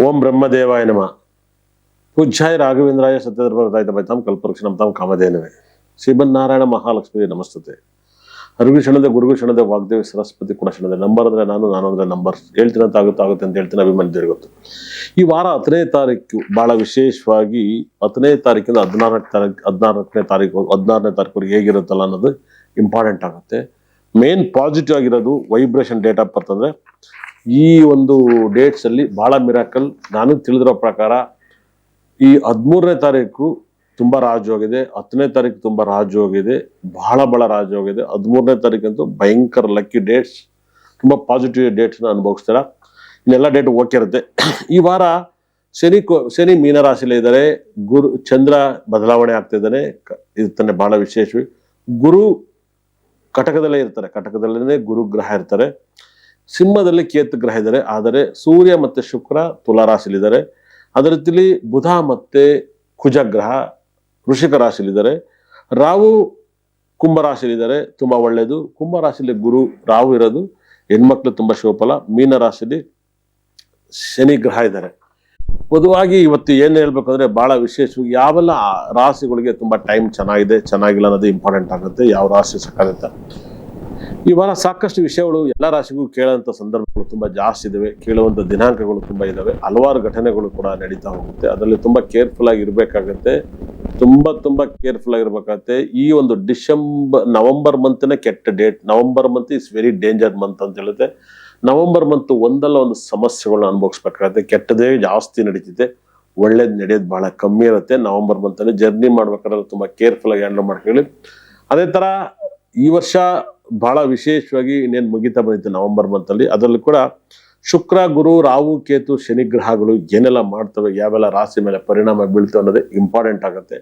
ಓಂ ಬ್ರಹ್ಮದೇವಾಯ ನಮಃ. ಪೂಜ್ಯಾಯ ರಾಘವೇಂದ್ರಾಯ ಸತ್ಯಧರ್ಮರತಾಯಿತಂ ಕಲ್ಪವೃಕ್ಷಣಂ ತಾಂ ಕಾಮಧೇನವೇ. ಶ್ರೀಮನ್ನಾರಾಯಣ ಮಹಾಲಕ್ಷ್ಮಿ ನಮಸ್ತತೆ. ಅರುಗಿ ಕ್ಷಣದೆ ಗುರುಗು ಕ್ಷಣದೆ ವಾಗ್ದೇವಿ ಸರಸ್ವತಿ ಕೂಡ ಕ್ಷಣದೆ. ನಂಬರ್ ಅಂದ್ರೆ ನಾನು ಅಂದ್ರೆ ನಂಬರ್ ಹೇಳ್ತೀನಿ ಅಂತ ಆಗುತ್ತೆ ಅಂತ ಹೇಳ್ತೀನಿ. ಅಭಿಮಾನಿಗಳಿಗೆ ಗೊತ್ತು. ಈ ವಾರ 10ನೇ ತಾರೀಕು ಬಹಳ ವಿಶೇಷವಾಗಿ 10ನೇ ತಾರೀಕಿಂದ 16ನೇ ತಾರೀಕು ಹೇಗಿರುತ್ತಲ್ಲ ಅನ್ನೋದು ಇಂಪಾರ್ಟೆಂಟ್ ಆಗುತ್ತೆ. ಮೇನ್ ಪಾಸಿಟಿವ್ ಆಗಿರೋದು ವೈಬ್ರೇಷನ್ ಡೇಟ್ ಆಫ್ ಬರ್ತ್. ಅಂದ್ರೆ ಈ ಒಂದು ಡೇಟ್ಸ್ ಅಲ್ಲಿ ಬಹಳ ಮಿರಾಕಲ್. ನಾನು ತಿಳಿದಿರೋ ಪ್ರಕಾರ ಈ 13ನೇ ತಾರೀಕು ತುಂಬಾ ರಾಜಯೋಗಿದೆ, 10ನೇ ತಾರೀಕು ತುಂಬಾ ರಾಜಯೋಗಿದೆ, ಬಹಳ ರಾಜಯೋಗಿದೆ. 13ನೇ ತಾರೀಕಂತೂ ಭಯಂಕರ ಲಕ್ಕಿ ಡೇಟ್ಸ್, ತುಂಬಾ ಪಾಸಿಟಿವ್ ಡೇಟ್ಸ್ ಅನುಭವಿಸ್ತಾರ. ಇನ್ನೆಲ್ಲ ಡೇಟ್ ಓಕೆ ಇರುತ್ತೆ. ಈ ವಾರ ಶನಿ ಮೀನರಾಶಿಯಲ್ಲಿ ಇದ್ದಾರೆ. ಚಂದ್ರ ಬದಲಾವಣೆ ಆಗ್ತಿದ್ದಾನೆ, ಇರ್ತಾನೆ. ಬಹಳ ವಿಶೇಷವಿ. ಗುರು ಕಟಕದಲ್ಲೇ ಇರ್ತಾರೆ, ಕಟಕದಲ್ಲೇ ಗುರು ಗ್ರಹ ಇರ್ತಾರೆ. ಸಿಂಹದಲ್ಲಿ ಕೇತು ಗ್ರಹ ಇದ್ದಾರೆ. ಆದರೆ ಸೂರ್ಯ ಮತ್ತೆ ಶುಕ್ರ ತುಲಾ ರಾಶಿಲಿದ್ದಾರೆ. ಅದರ ರೀತಿಯಲ್ಲಿ ಬುಧ ಮತ್ತೆ ಕುಜ ಗ್ರಹ ವೃಷಿಕ ರಾಶಿಲಿದ್ದಾರೆ. ರಾಹು ಕುಂಭ ರಾಶಿಲಿದ್ದಾರೆ, ತುಂಬಾ ಒಳ್ಳೇದು. ಕುಂಭ ರಾಶಿಲಿ ಗುರು ರಾಹು ಇರೋದು ಹೆಣ್ಮಕ್ಳು ತುಂಬಾ ಶುಭಫಲ. ಮೀನ ರಾಶಿಲಿ ಶನಿ ಗ್ರಹ ಇದ್ದಾರೆ. பொதுವಾಗಿ ಇವತ್ತು ಏನ್ ಹೇಳ್ಬೇಕಂದ್ರೆ ಬಹಳ ವಿಶೇಷವಾಗಿ ಯಾವೆಲ್ಲ ರಾಶಿಗಳಿಗೆ ತುಂಬಾ ಟೈಮ್ ಚೆನ್ನಾಗಿಲ್ಲ ಅನ್ನೋದು ಇಂಪಾರ್ಟೆಂಟ್ ಆಗುತ್ತೆ. ಯಾವ ರಾಶಿ ಸಕಾಲತ್ತ ಈ ವಾರ ಸಾಕಷ್ಟು ವಿಷಯಗಳು ಎಲ್ಲ ರಾಶಿಗೂ ಕೇಳುವಂತ ಸಂದರ್ಭಗಳು ತುಂಬಾ ಜಾಸ್ತಿ ಇದಾವೆ, ಕೇಳುವಂತ ದಿನಾಂಕಗಳು ತುಂಬಾ ಇದಾವೆ. ಹಲವಾರು ಘಟನೆಗಳು ಕೂಡ ನಡೀತಾ ಹೋಗುತ್ತೆ. ಅದರಲ್ಲಿ ತುಂಬಾ ಕೇರ್ಫುಲ್ ಆಗಿ ಇರ್ಬೇಕಾಗತ್ತೆ. ತುಂಬಾ ಕೇರ್ಫುಲ್ ಆಗಿರ್ಬೇಕಾಗತ್ತೆ. ಈ ಒಂದು ನವೆಂಬರ್ ಮಂತ್ನೇ ಕೆಟ್ಟ date. November month is very danger month ಅಂತ ಹೇಳುತ್ತೆ. ನವೆಂಬರ್ ಮಂತ್ ಒಂದಲ್ಲ ಒಂದು ಸಮಸ್ಯೆಗಳನ್ನ ಅನುಭವಿಸ್ಬೇಕಾಗತ್ತೆ. ಕೆಟ್ಟದೇ ಜಾಸ್ತಿ ನಡೀತಿದೆ, ಒಳ್ಳೇದು ನಡೆಯೋದು ಬಹಳ ಕಮ್ಮಿ ಇರುತ್ತೆ. ನವೆಂಬರ್ ಮಂತ್ ಅಲ್ಲಿ ಜರ್ನಿ ಮಾಡ್ಬೇಕಾದ್ರೆ ತುಂಬಾ ಕೇರ್ಫುಲ್ ಆಗಿ ಹ್ಯಾಂಡಲ್ ಮಾಡ್ಕೊಳ್ಳಿ. ಅದೇ ತರ ಈ ವರ್ಷ ಬಹಳ ವಿಶೇಷವಾಗಿ ಇನ್ನೇನು ಮುಗಿತಾ ಬಂದಿತ್ತು ನವೆಂಬರ್ ಮಂತ್ ಅಲ್ಲಿ. ಅದರಲ್ಲೂ ಕೂಡ ಶುಕ್ರ ಗುರು ರಾಹು ಕೇತು ಶನಿ ಗ್ರಹಗಳು ಏನೆಲ್ಲ ಮಾಡ್ತವೆ, ಯಾವೆಲ್ಲ ರಾಶಿ ಮೇಲೆ ಪರಿಣಾಮ ಬೀಳ್ತವೆ ಅನ್ನೋದೇ ಇಂಪಾರ್ಟೆಂಟ್ ಆಗುತ್ತೆ.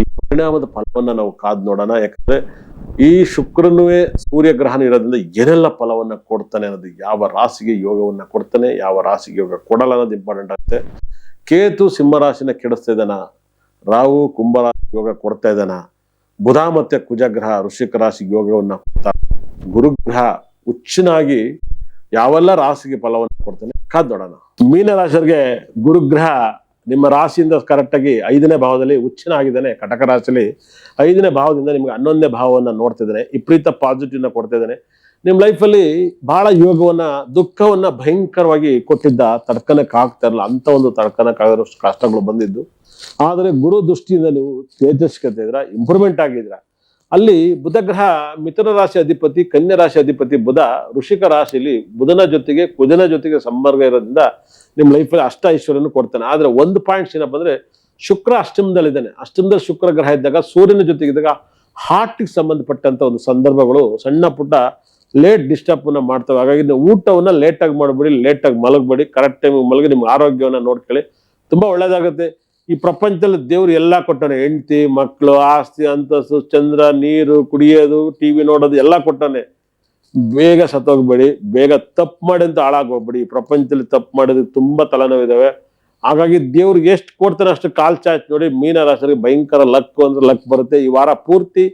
ಈ ಪರಿಣಾಮದ ಫಲವನ್ನ ನಾವು ಕಾದ್ ನೋಡೋಣ. ಯಾಕಂದ್ರೆ ಈ ಶುಕ್ರನುವೇ ಸೂರ್ಯ ಗ್ರಹಣ ಇರೋದ್ರಿಂದ ಏನೆಲ್ಲ ಫಲವನ್ನ ಕೊಡ್ತಾನೆ ಅನ್ನೋದು, ಯಾವ ರಾಶಿಗೆ ಯೋಗವನ್ನ ಕೊಡ್ತಾನೆ, ಯಾವ ರಾಶಿಗೆ ಯೋಗ ಕೊಡಲ್ಲ ಅನ್ನೋದು ಇಂಪಾರ್ಟೆಂಟ್ ಆಗುತ್ತೆ. ಕೇತು ಸಿಂಹ ರಾಶಿನ ಕೆಡಿಸ್ತಾ ಇದ್ದಾನ, ರಾಹು ಕುಂಭ ರಾಶಿ ಯೋಗ ಕೊಡ್ತಾ ಇದ್ದಾನ, ಬುಧ ಮತ್ತೆ ಕುಜ ಗ್ರಹ ವೃಶ್ಚಿಕ ರಾಶಿಗೆ ಯೋಗವನ್ನ ಕೊಡ್ತಾ, ಗುರುಗ್ರಹ ಹುಚ್ಚನಾಗಿ ಯಾವೆಲ್ಲ ರಾಶಿಗೆ ಫಲವನ್ನು ಕೊಡ್ತಾನೆ ಕಾದ್ ನೋಡೋಣ. ಮೀನ ರಾಶಿಯವರಿಗೆ ಗುರುಗ್ರಹ ನಿಮ್ಮ ರಾಶಿಯಿಂದ ಕರೆಕ್ಟ್ ಆಗಿ 5ನೇ ಭಾವದಲ್ಲಿ ಹುಚ್ಚನಾಗಿದ್ದಾನೆ. ಕಟಕ ರಾಶಿಯಲ್ಲಿ 5ನೇ ಭಾವದಿಂದ ನಿಮ್ಗೆ 11ನೇ ಭಾವವನ್ನ ನೋಡ್ತಿದ್ದಾನೆ. ವಿಪರೀತ ಪಾಸಿಟಿವ್ ನ ಕೊಡ್ತಾ ಇದ್ದಾನೆ. ನಿಮ್ ಲೈಫಲ್ಲಿ ಬಹಳ ಯೋಗವನ್ನ ದುಃಖವನ್ನ ಭಯಂಕರವಾಗಿ ಕೊಟ್ಟಿದ್ದ, ತಡ್ಕನಕ್ ಆಗ್ತಾ ಇರಲ್ಲ ಅಂತ ಒಂದು ತಡ್ಕನಕ್ ಆಗಿರೋ ಕಷ್ಟಗಳು ಬಂದಿದ್ದು. ಆದರೆ ಗುರು ದೃಷ್ಟಿಯಿಂದ ನೀವು ತೇಜಸ್ಕತೆ ಇದ್ರ, ಇಂಪ್ರೂವ್ಮೆಂಟ್ ಆಗಿದ್ರ. ಅಲ್ಲಿ ಬುಧ ಗ್ರಹ ಮಿಥುನ ರಾಶಿ ಅಧಿಪತಿ, ಕನ್ಯಾ ರಾಶಿ ಅಧಿಪತಿ ಬುಧ ವೃಷಿಕ ರಾಶಿಯಲ್ಲಿ ಬುಧನ ಜೊತೆಗೆ ಕುಜನ ಜೊತೆಗೆ ಸಂಪರ್ಕ ಇರೋದ್ರಿಂದ ನಿಮ್ ಲೈಫಲ್ಲಿ ಅಷ್ಟ ಐಶ್ವರ್ಯನು ಕೊಡ್ತಾನೆ. ಆದ್ರೆ ಒಂದು ಪಾಯಿಂಟ್ಸ್ ಏನಪ್ಪ ಅಂದ್ರೆ ಶುಕ್ರ ಅಷ್ಟಮದಲ್ಲಿದ್ದಾನೆ. ಅಷ್ಟಮದಲ್ಲಿ ಶುಕ್ರ ಗ್ರಹ ಇದ್ದಾಗ ಸೂರ್ಯನ ಜೊತೆಗಿದ್ದಾಗ ಹಾರ್ಟ್ಗೆ ಸಂಬಂಧಪಟ್ಟಂತ ಒಂದು ಸಂದರ್ಭಗಳು ಸಣ್ಣ ಪುಟ್ಟ ಲೇಟ್ ಡಿಸ್ಟರ್ಬ್ ಮಾಡ್ತವೆ. ಹಾಗಾಗಿ ನೀವು ಊಟವನ್ನ ಲೇಟ್ ಆಗಿ ಮಾಡಬೇಡಿ, ಲೇಟ್ ಆಗಿ ಮಲಗಬೇಡಿ, ಕರೆಕ್ಟ್ ಟೈಮ್ ಮಲಗಿ ನಿಮ್ಗೆ ಆರೋಗ್ಯವನ್ನ ನೋಡ್ಕೊಳ್ಳಿ, ತುಂಬಾ ಒಳ್ಳೇದಾಗುತ್ತೆ. ಈ ಪ್ರಪಂಚದಲ್ಲಿ ದೇವ್ರು ಎಲ್ಲಾ ಕೊಟ್ಟಾನೆ. ಹೆಂಡತಿ, ಮಕ್ಕಳು, ಆಸ್ತಿ, ಅಂತಸ್ತು, ಚಂದ್ರ, ನೀರು, ಕುಡಿಯೋದು, ಟಿವಿ ನೋಡೋದು ಎಲ್ಲ ಕೊಟ್ಟಾನೆ. ಬೇಗ ಸತ್ತೋಗ್ಬೇಡಿ, ಬೇಗ ತಪ್ಪು ಮಾಡಿ ಅಂತ ಹಾಳಾಗೋಗ್ಬೇಡಿ. ಈ ಪ್ರಪಂಚದಲ್ಲಿ ತಪ್ಪು ಮಾಡೋದಕ್ಕೆ ತುಂಬಾ ತಲೆನೋವಿದಾವೆ. ಹಾಗಾಗಿ ದೇವ್ರಿಗೆ ಎಷ್ಟು ಕೊಡ್ತಾನೆ ಅಷ್ಟು ಕಾಲ್ ಚಾಚ್ ನೋಡಿ. ಮೀನ ರಾಶಿಗೆ ಭಯಂಕರ ಲಕ್ ಅಂದ್ರೆ ಲಕ್ ಬರುತ್ತೆ. ಈ ವಾರ ಪೂರ್ತಿ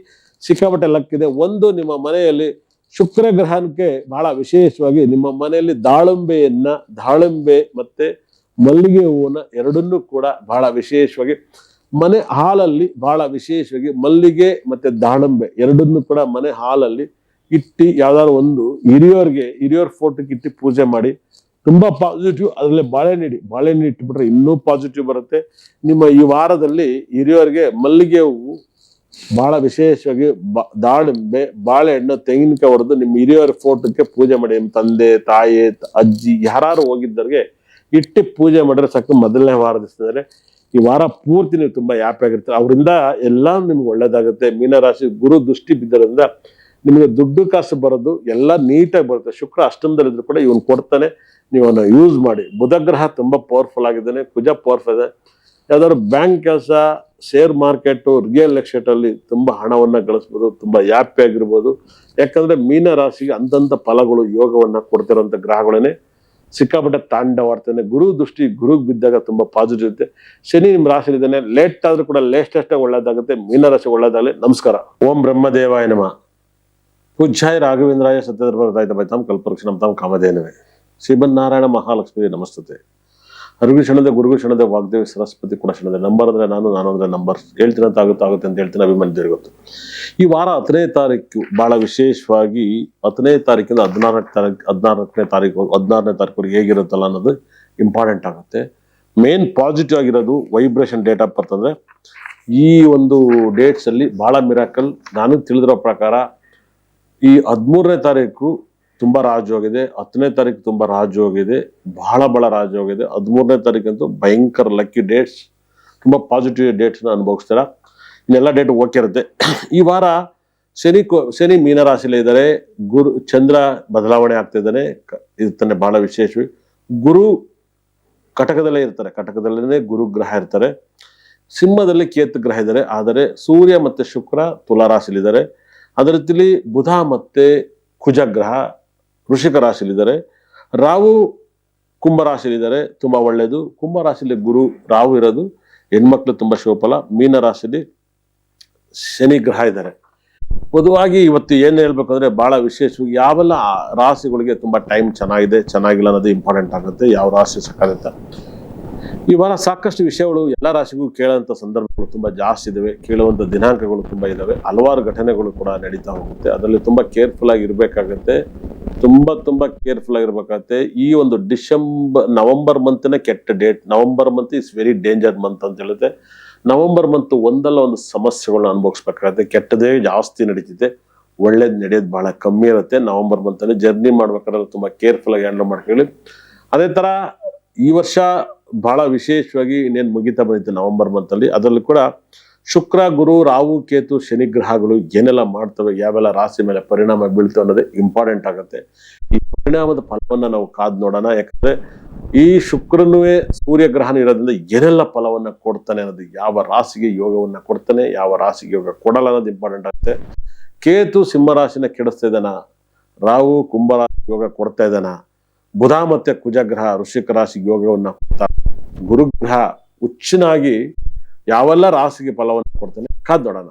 ಸಿಕ್ಕಾಪಟ್ಟೆ ಲಕ್ ಇದೆ. ಒಂದು, ನಿಮ್ಮ ಮನೆಯಲ್ಲಿ ಶುಕ್ರ ಗ್ರಹಕ್ಕೆ ಬಹಳ ವಿಶೇಷವಾಗಿ ನಿಮ್ಮ ಮನೆಯಲ್ಲಿ ದಾಳಿಂಬೆ ಮತ್ತೆ ಮಲ್ಲಿಗೆ ಹೂವನ್ನ ಎರಡನ್ನೂ ಕೂಡ ಬಹಳ ವಿಶೇಷವಾಗಿ ಮನೆ ಹಾಲಲ್ಲಿ ಬಹಳ ವಿಶೇಷವಾಗಿ ಮಲ್ಲಿಗೆ ಮತ್ತೆ ದಾಳಿಂಬೆ ಎರಡನ್ನೂ ಕೂಡ ಮನೆ ಹಾಲಲ್ಲಿ ಇಟ್ಟು ಯಾವ್ದಾದ್ರು ಒಂದು ಹಿರಿಯರ್ ಫೋಟೋಕ್ಕೆ ಇಟ್ಟು ಪೂಜೆ ಮಾಡಿ. ತುಂಬಾ ಪಾಸಿಟಿವ್. ಅದರಲ್ಲಿ ಬಾಳೆಹಣ್ಣು ಇಟ್ಬಿಟ್ರೆ ಇನ್ನೂ ಪಾಸಿಟಿವ್ ಬರುತ್ತೆ. ನಿಮ್ಮ ಈ ವಾರದಲ್ಲಿ ಹಿರಿಯರಿಗೆ ಮಲ್ಲಿಗೆ ಹೂವು ಬಹಳ ವಿಶೇಷವಾಗಿ ದಾಳಿಂಬೆ, ಬಾಳೆಹಣ್ಣು, ತೆಂಗಿನಕಾಯಿ ಹೊಡೆದು ನಿಮ್ಮ ಹಿರಿಯರ ಫೋಟೋಕ್ಕೆ ಪೂಜೆ ಮಾಡಿ. ನಿಮ್ಮ ತಂದೆ, ತಾಯಿ, ಅಜ್ಜಿ ಯಾರು ಹೋಗಿದ್ದವ್ರಿಗೆ ಇಟ್ಟು ಪೂಜೆ ಮಾಡಿದ್ರೆ ಸಾಕು. ಮೊದಲನೇ ವಾರ ದಿವಸದಲ್ಲಿ ಈ ವಾರ ಪೂರ್ತಿ ನೀವು ತುಂಬಾ ಹ್ಯಾಪಿ ಆಗಿರ್ತೀರ. ಅವರಿಂದ ಎಲ್ಲ ನಿಮ್ಗೆ ಒಳ್ಳೇದಾಗುತ್ತೆ. ಮೀನರಾಶಿ ಗುರು ದೃಷ್ಟಿ ಬಿದ್ದೋದ್ರಿಂದ ನಿಮಗೆ ದುಡ್ಡು ಕಾಸು ಬರೋದು ಎಲ್ಲ ನೀಟಾಗಿ ಬರುತ್ತೆ. ಶುಕ್ರ ಅಷ್ಟಮದಲ್ಲಿದ್ರು ಕೂಡ ಇವನ್ ಕೊಡ್ತಾನೆ, ನೀವು ಅವನ್ನ ಯೂಸ್ ಮಾಡಿ. ಬುಧ ಗ್ರಹ ತುಂಬಾ ಪವರ್ಫುಲ್ ಆಗಿದ್ದಾನೆ, ಕುಜ ಪವರ್ಫುಲ್ ಇದೆ. ಯಾವ್ದಾದ್ರು ಬ್ಯಾಂಕ್ ಕೆಲಸ, ಶೇರ್ ಮಾರ್ಕೆಟ್, ರಿಯಲ್ ಎಸ್ಟೇಟ್ ಅಲ್ಲಿ ತುಂಬಾ ಹಣವನ್ನ ಗಳಿಸ್ಬೋದು, ತುಂಬಾ ಹ್ಯಾಪಿ ಆಗಿರ್ಬೋದು. ಯಾಕಂದ್ರೆ ಮೀನ ರಾಶಿಗೆ ಅಂತಂತ ಫಲಗಳು ಯೋಗವನ್ನ ಕೊಡ್ತಿರೋಂಥ ಗ್ರಹಗಳೇನೆ ಸಿಕ್ಕಾಪಟ್ಟೆ ತಾಂಡವಾಡ್ತಾನೆ. ಗುರು ದೃಷ್ಟಿ ಗುರುಗ್ ಬಿದ್ದಾಗ ತುಂಬಾ ಪಾಸಿಟಿವ್ ಇರುತ್ತೆ. ಶನಿ ನಿಮ್ ರಾಶಿ ಇದ್ದಾನೆ, ಲೇಟ್ ಆದ್ರೂ ಕೂಡ ಲೇಟೆಸ್ಟ್ ಆಗಿ ಒಳ್ಳೇದಾಗುತ್ತೆ. ಮೀನ ರಾಶಿ ಒಳ್ಳೇದಾಗಲಿ. ನಮಸ್ಕಾರ. ಓಂ ಬ್ರಹ್ಮದೇವಾಯ ನಮಃ. ಪೂಜ್ಯಾಯ ರಾಘವೇಂದ್ರಾಯ ಸತ್ಯಧರ್ಮರತಾಯಿತಂ ಕಲ್ಪವೃಕ್ಷಣಂ ತಾಂ ಕಾಮಧೇನವೇ. ಶ್ರೀಮನ್ನಾರಾಯಣ ಮಹಾಲಕ್ಷ್ಮಿ ನಮಸ್ತತೆ. ಹರಿಗೂ ಕ್ಷಣದ ಗುರುಗೂ ಕ್ಷಣದ ವಾಗ್ದೇವಿ ಸರಸ್ವತಿ ಕೂಡ ಕ್ಷಣದ. ನಂಬರ್ ಅಂದ್ರೆ ನಾನು ಅಂದ್ರೆ ನಂಬರ್ ಹೇಳ್ತೀನಿ ಅಂತ ಆಗುತ್ತೆ ಅಂತ ಹೇಳ್ತೀನಿ. ಅಭಿಮಾನಿಗಳಿಗೆ ಗೊತ್ತು. ಈ ವಾರ 10ನೇ ತಾರೀಕು ಬಹಳ ವಿಶೇಷವಾಗಿ 10ನೇ ತಾರೀಕಿಂದ 16ನೇ ತಾರೀಕು ಹೇಗಿರುತ್ತಲ್ಲ ಅನ್ನೋದು ಇಂಪಾರ್ಟೆಂಟ್ ಆಗುತ್ತೆ. ಮೇನ್ ಪಾಸಿಟಿವ್ ಆಗಿರೋದು ವೈಬ್ರೇಷನ್ ಡೇಟ್ ಆಫ್ ಬರ್ತ್. ಅಂದ್ರೆ ಈ ಒಂದು ಡೇಟ್ಸ್ ಅಲ್ಲಿ ಬಹಳ ಮಿರಾಕಲ್. ನಾನು ತಿಳಿದಿರೋ ಪ್ರಕಾರ ಈ 13ನೇ ತಾರೀಕು ತುಂಬಾ ರಾಜಯೋಗಿದೆ, 10ನೇ ತಾರೀಕು ತುಂಬಾ ರಾಜಯೋಗಿದೆ, ಬಹಳ ರಾಜಯೋಗಿದೆ. 13ನೇ ತಾರೀಕಂತೂ ಭಯಂಕರ ಲಕ್ಕಿ ಡೇಟ್ಸ್, ತುಂಬಾ ಪಾಸಿಟಿವ್ ಡೇಟ್ಸ್ ನ ಅನುಭವಿಸ್ತಾರ. ಇನ್ನೆಲ್ಲ ಡೇಟ್ ಓಕೆ ಇರುತ್ತೆ. ಈ ವಾರ ಶನಿ ಮೀನರಾಶಿಲೇ ಇದ್ದಾರೆ. ಚಂದ್ರ ಬದಲಾವಣೆ ಆಗ್ತಾ ಇದ್ದಾನೆ, ಇರ್ತಾನೆ. ಬಹಳ ವಿಶೇಷವಾಗಿ ಗುರು ಕಟಕದಲ್ಲೇ ಇರ್ತಾರೆ, ಕಟಕದಲ್ಲೇ ಗುರು ಗ್ರಹ ಇರ್ತಾರೆ. ಸಿಂಹದಲ್ಲಿ ಕೇತು ಗ್ರಹ ಇದ್ದಾರೆ. ಆದರೆ ಸೂರ್ಯ ಮತ್ತೆ ಶುಕ್ರ ತುಲಾ ರಾಶಿಲಿದ್ದಾರೆ. ಅದೇ ರೀತಿಲಿ ಬುಧ ಮತ್ತೆ ಕುಜ ಗ್ರಹ ವೃಷಿಕ ರಾಶಿಲಿದ್ದಾರೆ. ರಾಹು ಕುಂಭ ರಾಶಿಲಿದ್ದಾರೆ, ತುಂಬಾ ಒಳ್ಳೇದು. ಕುಂಭ ರಾಶಿಲಿ ಗುರು ರಾಹು ಇರೋದು ಹೆಣ್ಮಕ್ಳು ತುಂಬಾ ಶುಭಫಲ. ಮೀನ ರಾಶಿಲಿ ಶನಿ ಗ್ರಹ ಇದ್ದಾರೆ. பொதுವಾಗಿ ಇವತ್ತು ಏನ್ ಹೇಳ್ಬೇಕಂದ್ರೆ ಬಹಳ ವಿಶೇಷವಾಗಿ ಯಾವೆಲ್ಲ ರಾಶಿಗಳಿಗೆ ತುಂಬಾ ಟೈಮ್ ಚೆನ್ನಾಗಿಲ್ಲ ಅನ್ನೋದು ಇಂಪಾರ್ಟೆಂಟ್ ಆಗುತ್ತೆ. ಯಾವ ರಾಶಿ ಸಕಾಲಿತ ಈ ವಾರ ಸಾಕಷ್ಟು ವಿಷಯಗಳು ಎಲ್ಲ ರಾಶಿಗೂ ಕೇಳುವಂತ ಸಂದರ್ಭಗಳು ತುಂಬಾ ಜಾಸ್ತಿ ಇದಾವೆ, ಕೇಳುವಂತ ದಿನಾಂಕಗಳು ತುಂಬಾ ಇದಾವೆ, ಹಲವಾರು ಘಟನೆಗಳು ಕೂಡ ನಡೀತಾ ಹೋಗುತ್ತೆ. ಅದರಲ್ಲಿ ತುಂಬಾ ಕೇರ್ಫುಲ್ ಆಗಿ ಇರ್ಬೇಕಾಗತ್ತೆ, ತುಂಬಾ ಕೇರ್ಫುಲ್ ಆಗಿರ್ಬೇಕಾಗತ್ತೆ. ಈ ಒಂದು ನವೆಂಬರ್ ಮಂತ್ನೇ ಕೆಟ್ಟ date. November month is very danger month ಅಂತ ಹೇಳುತ್ತೆ. ನವೆಂಬರ್ ಮಂತ್ ಒಂದಲ್ಲ ಒಂದು ಸಮಸ್ಯೆಗಳನ್ನ ಅನುಭವಿಸ್ಬೇಕಾಗತ್ತೆ. ಕೆಟ್ಟದೇ ಜಾಸ್ತಿ ನಡೀತಿದೆ, ಒಳ್ಳೇದು ನಡೆಯೋದು ಬಹಳ ಕಮ್ಮಿ ಇರುತ್ತೆ. ನವೆಂಬರ್ ಮಂತ್ ಅಲ್ಲಿ ಜರ್ನಿ ಮಾಡ್ಬೇಕಾದ್ರೆ ತುಂಬಾ ಕೇರ್ಫುಲ್ ಆಗಿ ಹ್ಯಾಂಡಲ್ ಮಾಡ್ಕೊಳ್ಳಿ. ಅದೇ ತರ ಈ ವರ್ಷ ಬಹಳ ವಿಶೇಷವಾಗಿ ಇನ್ನೇನು ಮುಗಿತಾ ಬಂದಿತ್ತು ನವೆಂಬರ್ ಮಂತ್ ಅಲ್ಲಿ. ಅದರಲ್ಲೂ ಕೂಡ ಶುಕ್ರ ಗುರು ರಾಹು ಕೇತು ಶನಿ ಗ್ರಹಗಳು ಏನೆಲ್ಲ ಮಾಡ್ತವೆ, ಯಾವೆಲ್ಲ ರಾಶಿ ಮೇಲೆ ಪರಿಣಾಮ ಬೀಳ್ತವೆ ಅನ್ನೋದೇ ಇಂಪಾರ್ಟೆಂಟ್ ಆಗುತ್ತೆ. ಈ ಪರಿಣಾಮದ ಫಲವನ್ನ ನಾವು ಕಾದ್ ನೋಡೋಣ. ಯಾಕಂದ್ರೆ ಈ ಶುಕ್ರನುವೇ ಸೂರ್ಯ ಗ್ರಹಣ ಇರೋದ್ರಿಂದ ಏನೆಲ್ಲ ಫಲವನ್ನ ಕೊಡ್ತಾನೆ ಅನ್ನೋದು, ಯಾವ ರಾಶಿಗೆ ಯೋಗವನ್ನ ಕೊಡ್ತಾನೆ, ಯಾವ ರಾಶಿಗೆ ಯೋಗ ಕೊಡಲ್ಲ ಅನ್ನೋದು ಇಂಪಾರ್ಟೆಂಟ್ ಆಗುತ್ತೆ. ಕೇತು ಸಿಂಹರಾಶಿನ ಕೆಡಿಸ್ತಾ ಇದ್ದಾನ, ರಾಹು ಕುಂಭರಾಶಿ ಯೋಗ ಕೊಡ್ತಾ ಇದ್ದಾನ, ಬುಧ ಮತ್ತೆ ಕುಜ ಗ್ರಹ ವೃಶ್ಚಿಕ ರಾಶಿಗೆ ಯೋಗವನ್ನ ಕೊಡ್ತಾ, ಗುರುಗ್ರಹ ಹುಚ್ಚನಾಗಿ ಯಾವೆಲ್ಲ ರಾಶಿಗೆ ಫಲವನ್ನ ಕೊಡ್ತಾನೆ ಕಾದ್ ನೋಡೋಣ.